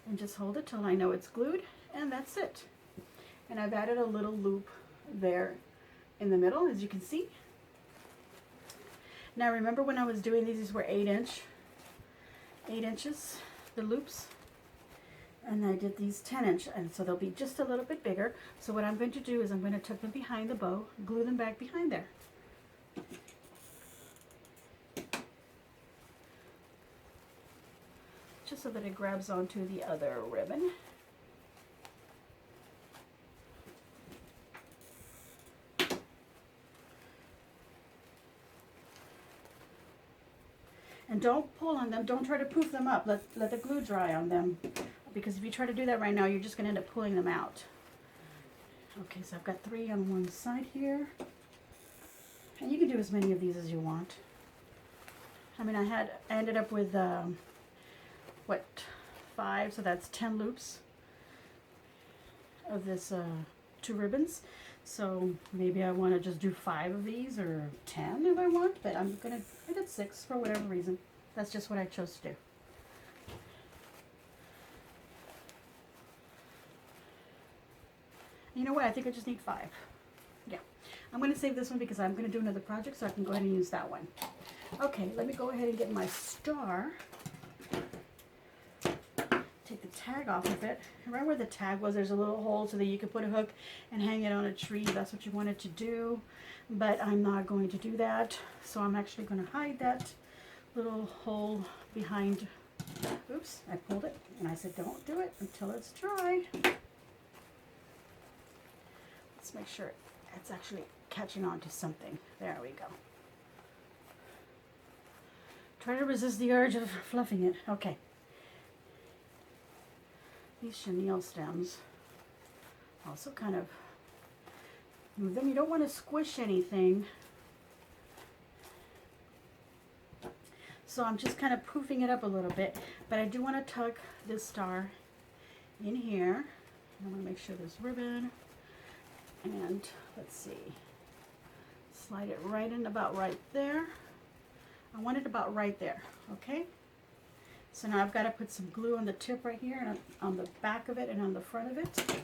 And just hold it till I know it's glued. And that's it. And I've added a little loop there in the middle, as you can see. Now remember when I was doing these were 8 inches, the loops. And I did these 10-inch, and so they'll be just a little bit bigger. So what I'm going to do is I'm going to tuck them behind the bow, glue them back behind there. Just so that it grabs onto the other ribbon. And don't pull on them. Don't try to poof them up. Let the glue dry on them. Because if you try to do that right now, you're just going to end up pulling them out. Okay, so I've got 3 on one side here. And you can do as many of these as you want. I mean, I ended up with, 5, so that's 10 loops of this 2 ribbons. So maybe I want to just do 5 of these, or 10 if I want, but I did 6 for whatever reason. That's just what I chose to do. You know what? I think I just need 5. Yeah. I'm going to save this one because I'm going to do another project, so I can go ahead and use that one. Okay, let me go ahead and get my star. Take the tag off of it. Right where the tag was, there's a little hole so that you could put a hook and hang it on a tree. That's what you wanted to do, but I'm not going to do that. So I'm actually going to hide that little hole behind. Oops, I pulled it and I said don't do it until it's dry. Let's make sure it's actually catching on to something. There we go. Try to resist the urge of fluffing it. Okay. These chenille stems also kind of move them. You don't want to squish anything. So I'm just kind of poofing it up a little bit, but I do want to tuck this star in here. I want to make sure there's ribbon. And let's see, slide it right in about right there. I want it about right there, okay? So now I've got to put some glue on the tip right here and on the back of it and on the front of it.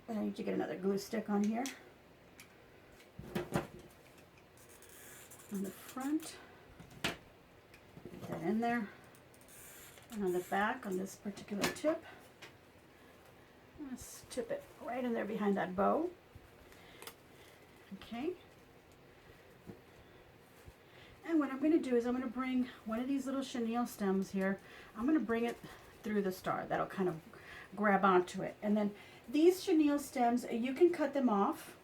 And I need to get another glue stick on here. On the front, get that in there. And on the back, on this particular tip, let's tip it right in there behind that bow. Okay. And what I'm going to do is I'm going to bring one of these little chenille stems here. I'm going to bring it through the star. That'll kind of grab onto it. And then these chenille stems, you can cut them off,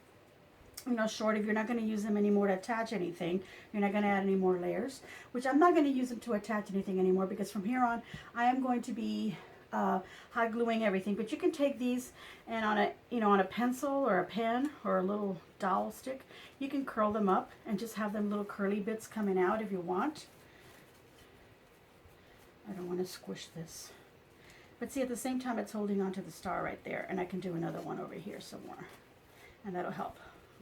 you know, short if you're not going to use them anymore to attach anything. You're not going to add any more layers, which I'm not going to use them to attach anything anymore because from here on I am going to be hot gluing everything. But you can take these and on a, you know, on a pencil or a pen or a little dowel stick, you can curl them up and just have them little curly bits coming out if you want. I don't want to squish this. But see, at the same time, it's holding onto the star right there, and I can do another one over here somewhere, and that'll help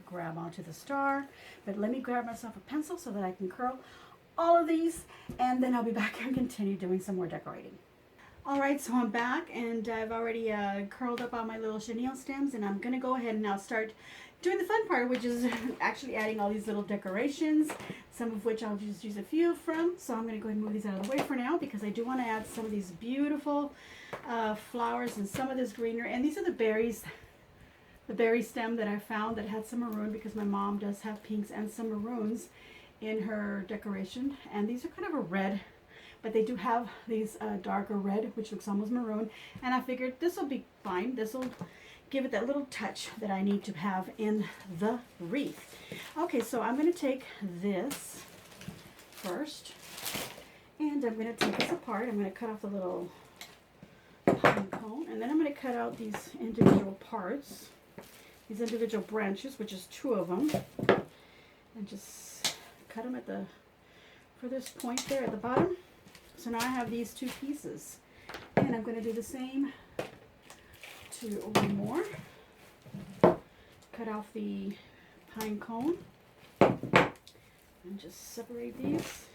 grab onto the star. But let me grab myself a pencil so that I can curl all of these, and then I'll be back here and continue doing some more decorating. All right, so I'm back, and I've already curled up all my little chenille stems, and I'm gonna go ahead and now start doing the fun part, which is actually adding all these little decorations, some of which I'll just use a few from. So I'm gonna go ahead and move these out of the way for now because I do want to add some of these beautiful flowers and some of this greenery. And these are the berries, the berry stem that I found that had some maroon because my mom does have pinks and some maroons in her decoration. And these are kind of a red, but they do have these darker red, which looks almost maroon. And I figured this will be fine. This will give it that little touch that I need to have in the wreath. Okay, so I'm going to take this first, and I'm going to take this apart. I'm going to cut off the little pine cone, and then I'm going to cut out these individual parts, these individual branches, which is 2 of them, and just cut them at the furthest point there at the bottom. So now I have these 2 pieces, and I'm going to do the same to one more. Cut off the pine cone and just separate these.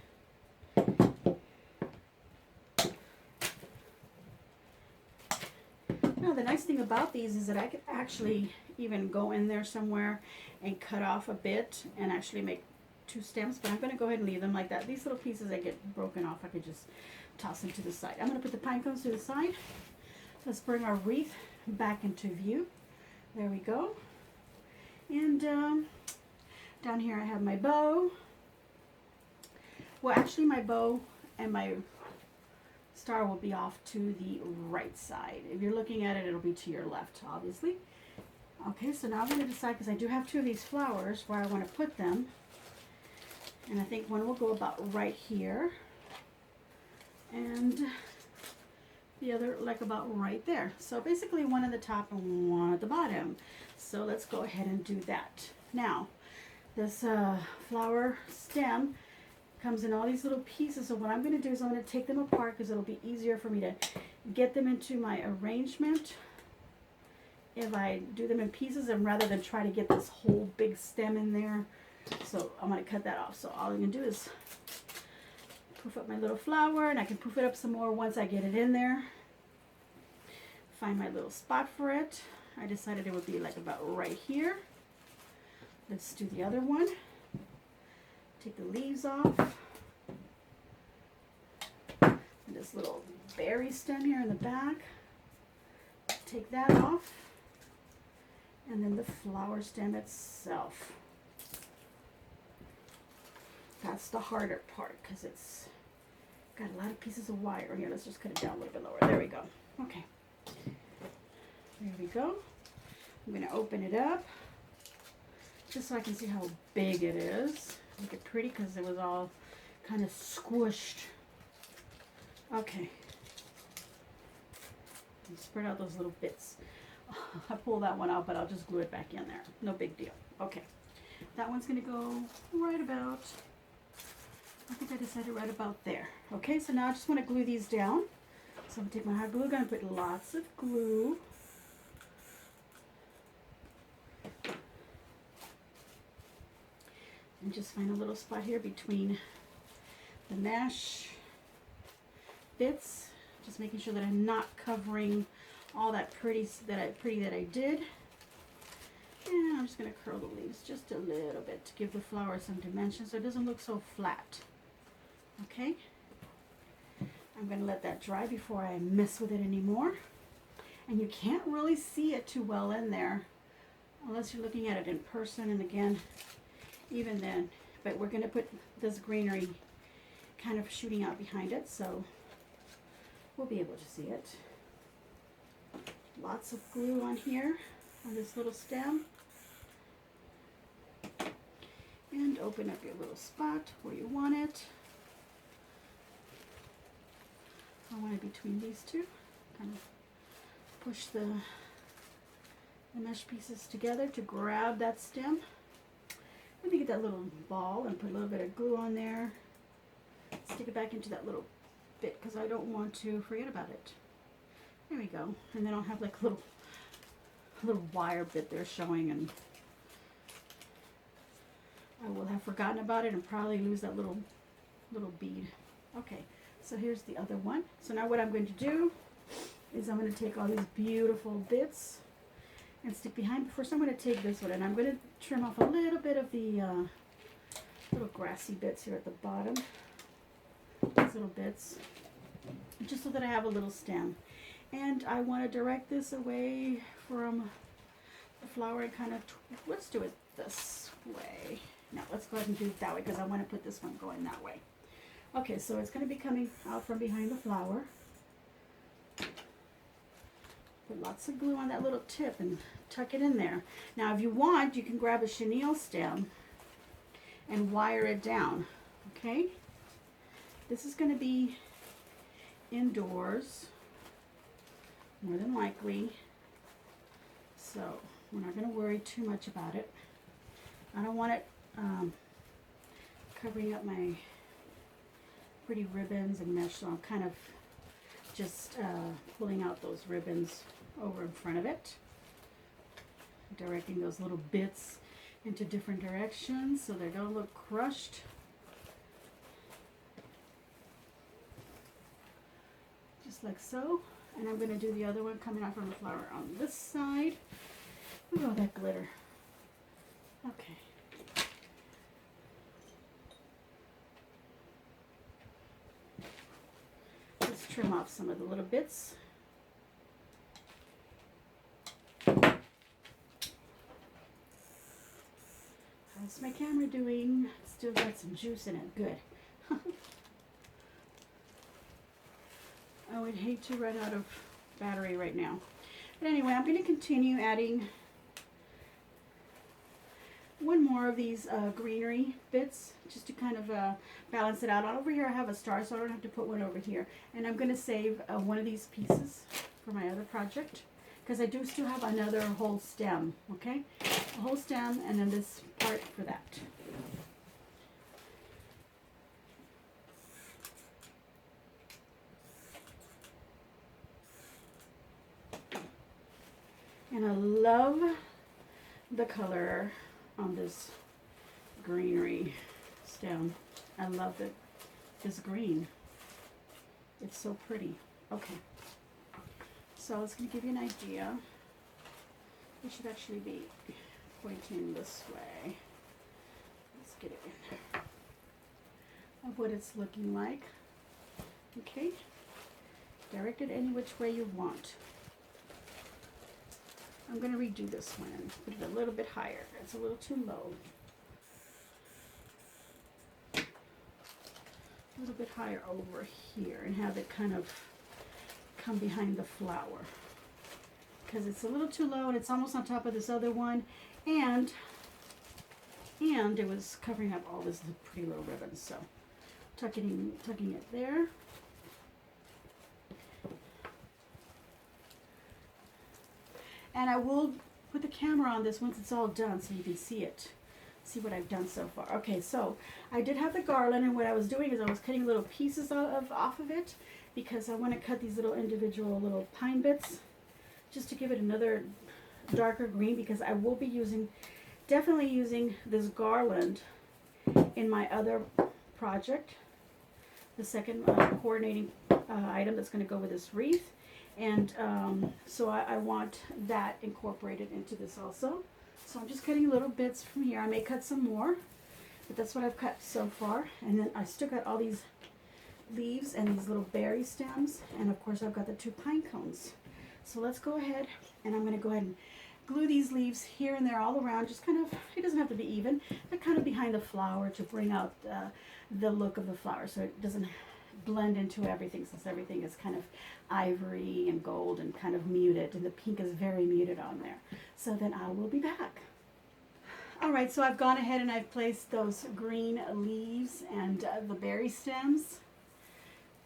Now the nice thing about these is that I could actually even go in there somewhere and cut off a bit and actually make 2 stems, but I'm going to go ahead and leave them like that. These little pieces that get broken off, I could just toss them to the side. I'm going to put the pine cones to the side. Let's bring our wreath back into view. There we go. And down here I have my bow. Well, actually my bow and my star will be off to the right side. If you're looking at it, it'll be to your left, obviously. Okay, so now I'm going to decide, because I do have 2 of these flowers, where I want to put them. And I think one will go about right here. And the other like about right there. So basically one at the top and one at the bottom. So let's go ahead and do that. Now, this flower stem comes in all these little pieces. So what I'm going to do is I'm going to take them apart because it'll be easier for me to get them into my arrangement if I do them in pieces, and rather than try to get this whole big stem in there. So I'm going to cut that off. So all I'm going to do is poof up my little flower, and I can poof it up some more once I get it in there. Find my little spot for it. I decided it would be like about right here. Let's do the other one. Take the leaves off. And this little berry stem here in the back. Take that off. And then the flower stem itself. That's the harder part because it's got a lot of pieces of wire. Here, let's just cut it down a little bit lower. There we go. Okay. There we go. I'm going to open it up just so I can see how big it is. Look at pretty because it was all kind of squished. Okay. Spread out those little bits. I pulled that one out, but I'll just glue it back in there. No big deal. Okay. That one's going to go right about, I think I decided right about there. Okay, so now I just want to glue these down. So I'm going to take my hot glue gun and put lots of glue. And just find a little spot here between the mesh bits, just making sure that I'm not covering all that pretty that I did. And I'm just going to curl the leaves just a little bit to give the flower some dimension so it doesn't look so flat. Okay, I'm going to let that dry before I mess with it anymore. And you can't really see it too well in there unless you're looking at it in person, and again, even then. But we're going to put this greenery kind of shooting out behind it, so we'll be able to see it. Lots of glue on here on this little stem. And open up your little spot where you want it. I want it between these two. Kind of push the mesh pieces together to grab that stem. Let me get that little ball and put a little bit of glue on there. Stick it back into that little bit because I don't want to forget about it. There we go. And then I'll have like a little wire bit there showing, and I will have forgotten about it and probably lose that little bead. Okay, so here's the other one. So now what I'm going to do is I'm going to take all these beautiful bits and stick behind. First I'm going to take this one and I'm going to trim off a little bit of the little grassy bits here at the bottom. These little bits, just so that I have a little stem. And I want to direct this away from the flower and kind of, let's do it this way. Now let's go ahead and do it that way because I want to put this one going that way. Okay, so it's going to be coming out from behind the flower. Put lots of glue on that little tip and tuck it in there. Now if you want, you can grab a chenille stem and wire it down. Okay? This is going to be indoors, more than likely. So we're not going to worry too much about it. I don't want it covering up my pretty ribbons and mesh, so I'm kind of just pulling out those ribbons over in front of it, directing those little bits into different directions so they don't look crushed. Just like so. And I'm going to do the other one coming out from the flower on this side. Look at all that glitter. Okay. Let's trim off some of the little bits. How's my camera doing? Still got some juice in it. Good. I would hate to run out of battery right now. But anyway, I'm going to continue adding one more of these greenery bits just to kind of balance it out. Over here I have a star, so I don't have to put one over here. And I'm going to save one of these pieces for my other project because I do still have another whole stem, okay? A whole stem and then this part for that. And I love the color on this greenery stem. I love it. This green. It's so pretty. Okay. So it's going to give you an idea. We should actually be pointing this way. Let's get it in. Of what it's looking like. Okay. Direct it any which way you want. I'm going to redo this one and put it a little bit higher. It's a little too low. A little bit higher over here and have it kind of come behind the flower. Because it's a little too low and it's almost on top of this other one. And it was covering up all this pretty little ribbons. So tucking it there. And I will put the camera on this once it's all done so you can see it. See what I've done so far. Okay, so I did have the garland, and what I was doing is I was cutting little pieces off of it because I want to cut these little individual little pine bits just to give it another darker green, because I will be definitely using this garland in my other project, the second coordinating item that's going to go with this wreath. And so I want that incorporated into this also. So I'm just cutting little bits from here. I may cut some more, but that's what I've cut so far. And then I still got all these leaves and these little berry stems. And of course I've got the 2 pine cones. So let's go ahead, and I'm going to go ahead and glue these leaves here and there all around. Just kind of, it doesn't have to be even, but kind of behind the flower to bring out the look of the flower, so it doesn't blend into everything, since everything is kind of ivory and gold and kind of muted, and the pink is very muted on there. So then I will be back. All right, so I've gone ahead and I've placed those green leaves and the berry stems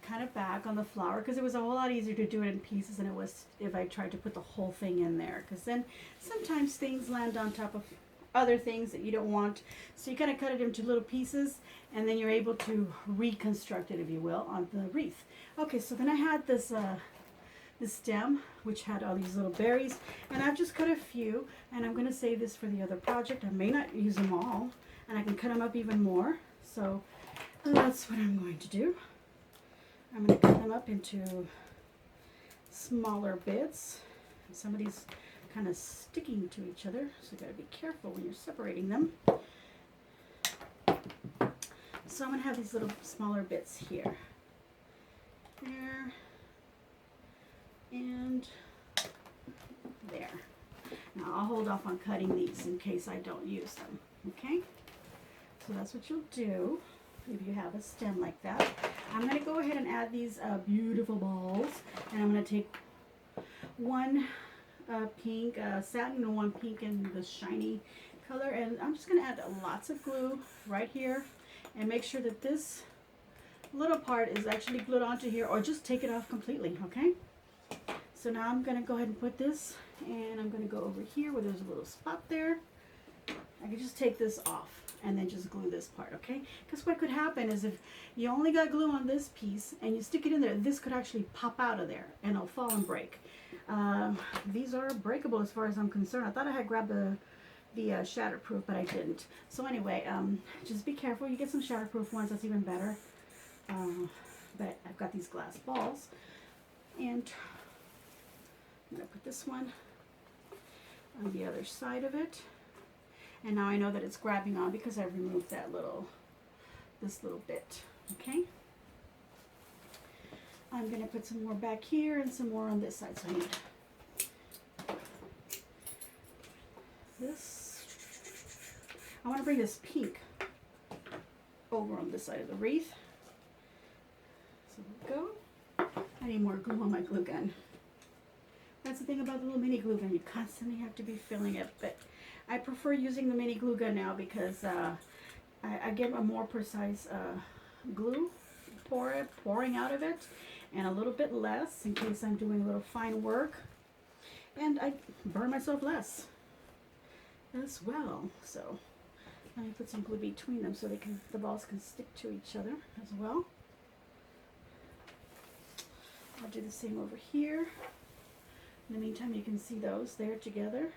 kind of back on the flower, because it was a whole lot easier to do it in pieces than it was if I tried to put the whole thing in there, because then sometimes things land on top of other things that you don't want. So you kind of cut it into little pieces, and then you're able to reconstruct it, if you will, on the wreath. Okay, so then I had this this stem which had all these little berries, and I've just cut a few, and I'm going to save this for the other project. I may not use them all, and I can cut them up even more. So that's what I'm going to do. I'm going to cut them up into smaller bits. Some of these kind of sticking to each other, so you got to be careful when you're separating them. So I'm going to have these little smaller bits here, there, and there. Now I'll hold off on cutting these in case I don't use them, okay? So that's what you'll do if you have a stem like that. I'm going to go ahead and add these beautiful balls, and I'm going to take one pink satin and one pink in the shiny color, and I'm just going to add lots of glue right here, and make sure that this little part is actually glued onto here, or just take it off completely, okay? So now I'm going to go ahead and put this, and I'm going to go over here where there's a little spot there. I can just take this off and then just glue this part, okay? Because what could happen is if you only got glue on this piece and you stick it in there, this could actually pop out of there and it'll fall and break. These are breakable as far as I'm concerned. I thought I had grabbed the shatterproof, but I didn't. So anyway, just be careful. You get some shatterproof ones, that's even better. But I've got these glass balls, and I'm going to put this one on the other side of it. And now I know that it's grabbing on because I removed that this little bit, okay? I'm going to put some more back here and some more on this side. So I need this. I want to bring this pink over on this side of the wreath. So there we go. I need more glue on my glue gun. That's the thing about the little mini glue gun. You constantly have to be filling it, but I prefer using the mini glue gun now because I get a more precise glue pouring out of it, and a little bit less in case I'm doing a little fine work, and I burn myself less as well. So let me put some glue between them so the balls can stick to each other as well. I'll do the same over here. In the meantime, you can see those there together.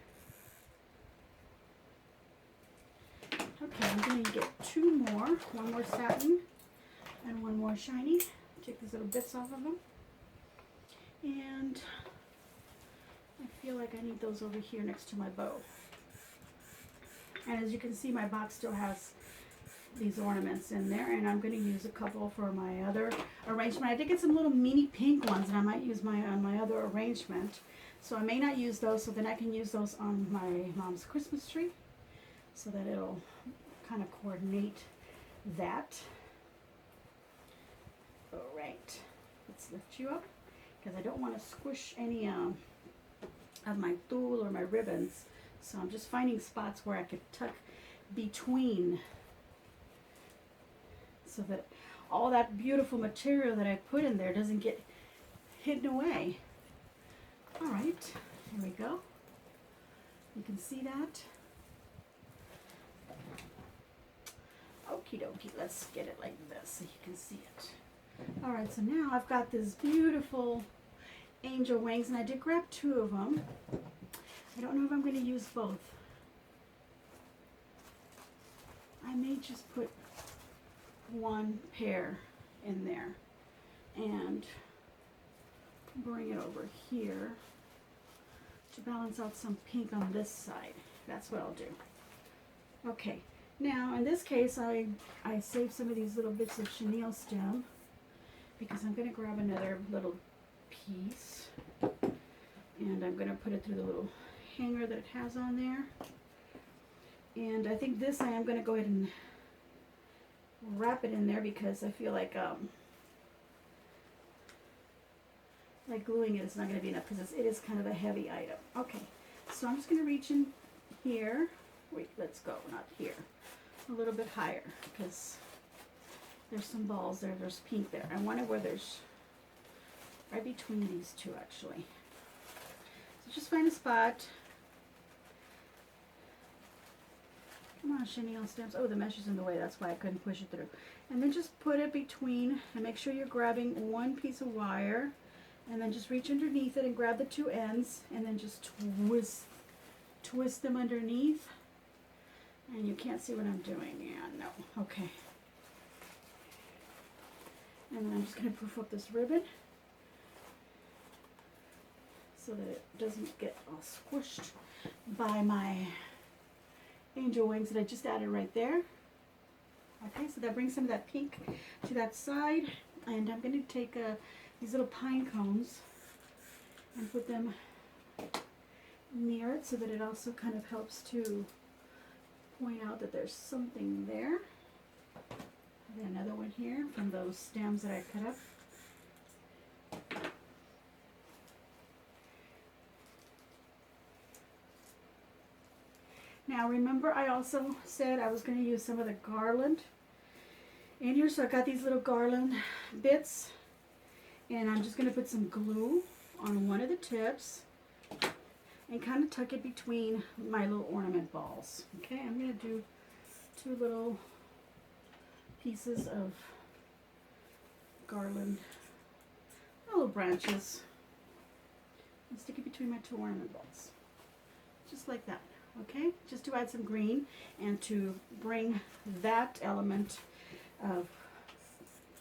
Okay, I'm going to get two more. One more satin and one more shiny. Take these little bits off of them. And I feel like I need those over here next to my bow. And as you can see, my box still has these ornaments in there, and I'm going to use a couple for my other arrangement. I did get some little mini pink ones that I might use on my other arrangement. So I may not use those, so then I can use those on my mom's Christmas tree so that it'll kind of coordinate that. All right, let's lift you up because I don't want to squish any of my tulle or my ribbons. So I'm just finding spots where I could tuck between so that all that beautiful material that I put in there doesn't get hidden away. All right, here we go. You can see that. Okie dokie, let's get it like this so you can see it. All right, so now I've got this beautiful angel wings, and I did grab two of them. I don't know if I'm going to use both. I may just put one pair in there and bring it over here to balance out some pink on this side. That's what I'll do. Okay, now in this case I saved some of these little bits of chenille stem because I'm going to grab another little piece and I'm going to put it through the little hanger that it has on there. And I think this I am going to go ahead and wrap it in there because I feel like gluing it is not going to be enough because it is kind of a heavy item. Okay, so I'm just going to reach in here. Wait, let's go, not here. A little bit higher because there's some balls there. There's pink there. I want it where there's right between these two actually. So just find a spot. Come on, chenille stems. Oh, the mesh is in the way. That's why I couldn't push it through. And then just put it between and make sure you're grabbing one piece of wire and then just reach underneath it and grab the two ends and then just twist them underneath. And you can't see what I'm doing. Yeah, no. Okay. And then I'm just going to poof up this ribbon so that it doesn't get all squished by my angel wings that I just added right there. Okay, so that brings some of that pink to that side. And I'm going to take these little pine cones and put them near it so that it also kind of helps to point out that there's something there. And then another one here from those stems that I cut up. Now remember I also said I was going to use some of the garland in here, so I got these little garland bits and I'm just going to put some glue on one of the tips and kind of tuck it between my little ornament balls. Okay, I'm going to do two little pieces of garland, little branches, and stick it between my two ornament balls, just like that. Okay, just to add some green and to bring that element of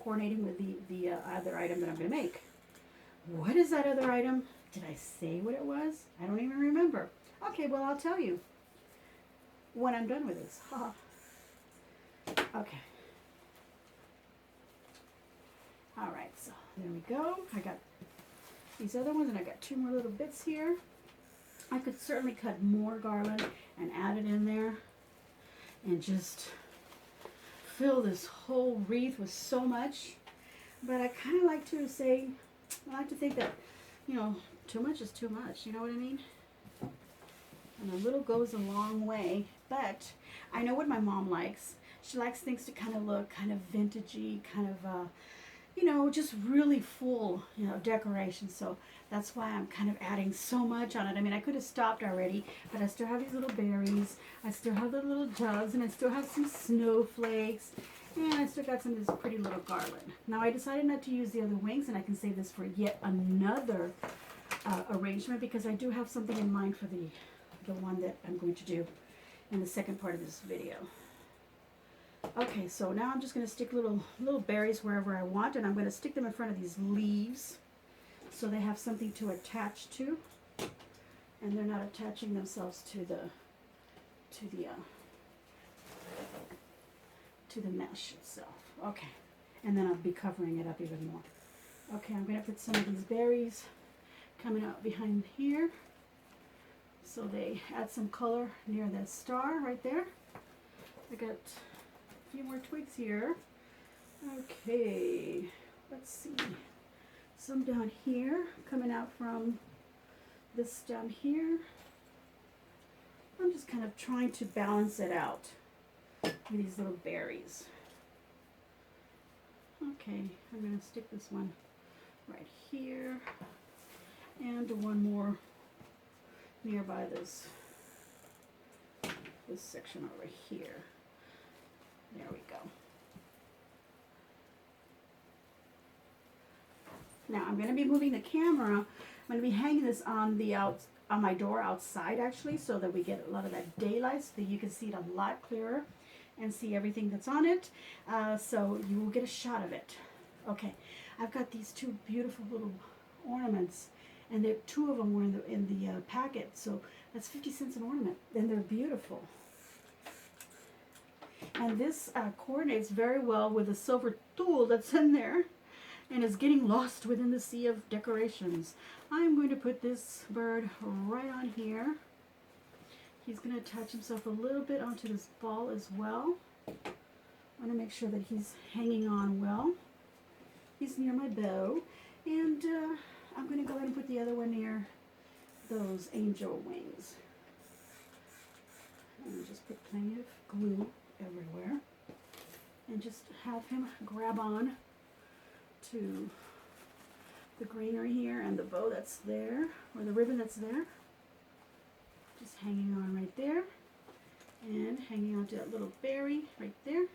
coordinating with the other item that I'm going to make. What is that other item? Did I say what it was? I don't even remember. Okay, well, I'll tell you when I'm done with this. Okay. All right, so there we go. I got these other ones and I got two more little bits here. I could certainly cut more garland and add it in there and just fill this whole wreath with so much. But I kind of like to say, I like to think that, you know, too much is too much. You know what I mean? And a little goes a long way. But I know what my mom likes. She likes things to kind of look kind of vintagey, kind of, you know, just really full, you know, decoration. So that's why I'm kind of adding so much on it. I mean, I could have stopped already, but I still have these little berries. I still have the little doves, and I still have some snowflakes, and I still got some of this pretty little garland. Now, I decided not to use the other wings, and I can save this for yet another arrangement because I do have something in mind for the one that I'm going to do in the second part of this video. Okay, so now I'm just going to stick little berries wherever I want, and I'm going to stick them in front of these leaves so they have something to attach to, and they're not attaching themselves to the mesh itself. Okay, and then I'll be covering it up even more. Okay, I'm going to put some of these berries coming out behind here so they add some color near the star right there. I got a few more twigs here. Okay, let's see. Some down here coming out from this stem here. I'm just kind of trying to balance it out with these little berries. Okay, I'm going to stick this one right here and one more nearby this section over here. There we go. Now I'm going to be moving the camera. I'm going to be hanging this on my door outside actually, so that we get a lot of that daylight so that you can see it a lot clearer. and see everything that's on it. So you will get a shot of it. Okay, I've got these two beautiful little ornaments, and there two of them were in the packet, so that's 50 cents an ornament, and they're beautiful. And this coordinates very well with the silver tool that's in there and is getting lost within the sea of decorations. I'm going to put this bird right on here. He's going to attach himself a little bit onto this ball as well. I want to make sure that he's hanging on well. He's near my bow, and I'm going to go ahead and put the other one near those angel wings. And just put plenty of glue everywhere, and just have him grab on to the greenery here and the bow that's there, or the ribbon that's there. Just hanging on right there, and hanging on to that little berry right there.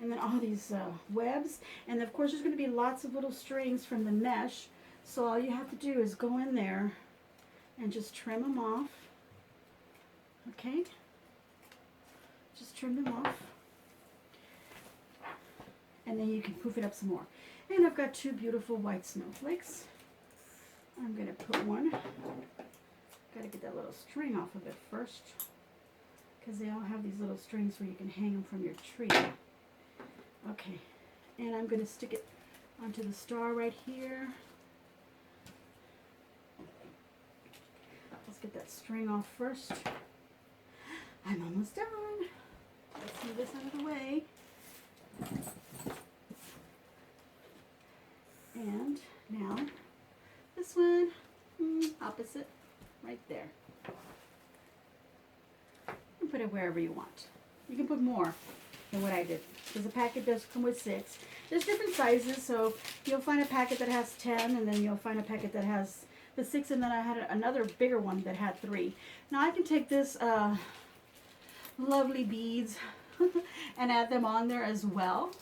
And then all these webs, and of course there's going to be lots of little strings from the mesh, so all you have to do is go in there and just trim them off. Okay, just trim them off, and then you can poof it up some more. And I've got two beautiful white snowflakes. I'm going to put one, got to get that little string off of it first, because they all have these little strings where you can hang them from your tree. Okay, and I'm going to stick it onto the star right here. Let's get that string off first. I'm almost done. Let's move this out of the way. And now this one, opposite, right there. You can put it wherever you want. You can put more than what I did, because the packet does come with 6. There's different sizes, so you'll find a packet that has 10, and then you'll find a packet that has the 6, and then I had another bigger one that had 3. Now I can take this lovely beads and add them on there as well,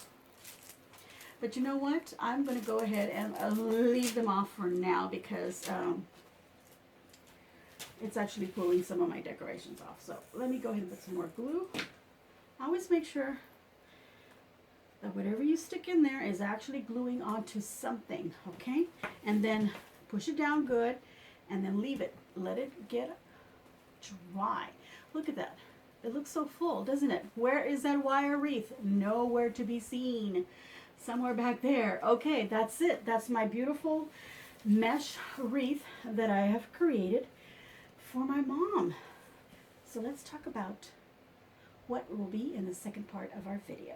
but you know what, I'm going to go ahead and leave them off for now, because it's actually pulling some of my decorations off. So let me go ahead and put some more glue. Always make sure that whatever you stick in there is actually gluing onto something, okay? And then push it down good, and then leave it. Let it get dry. Look at that. It looks so full, doesn't it? Where is that wire wreath? Nowhere to be seen. Somewhere back there. Okay, that's it. That's my beautiful mesh wreath that I have created for my mom. So let's talk about what will be in the second part of our video.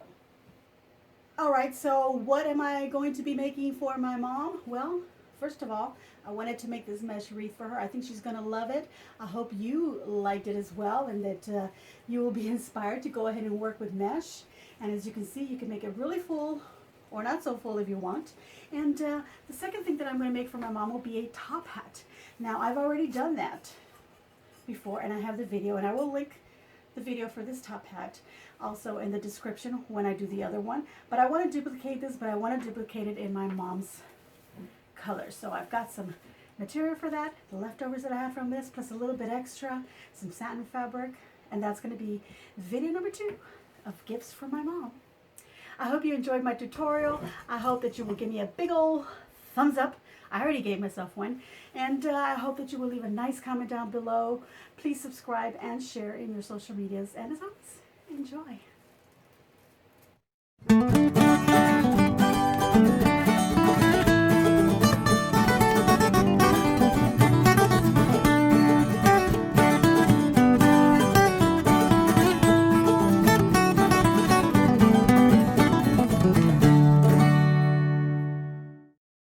Alright, so what am I going to be making for my mom? Well, first of all, I wanted to make this mesh wreath for her. I think she's going to love it. I hope you liked it as well, and that you will be inspired to go ahead and work with mesh. And as you can see, you can make it really full, or not so full if you want. And the second thing that I'm going to make for my mom will be a top hat. Now, I've already done that before, and I have the video, and I will link the video for this top hat also in the description when I do the other one. But I want to duplicate this, but I want to duplicate it in my mom's color. So I've got some material for that, the leftovers that I have from this, plus a little bit extra, some satin fabric, and that's going to be video number 2 of gifts for my mom. I hope you enjoyed my tutorial. I hope that you will give me a big old thumbs up. I already gave myself one. And I hope that you will leave a nice comment down below. Please subscribe and share in your social medias. And as always, enjoy.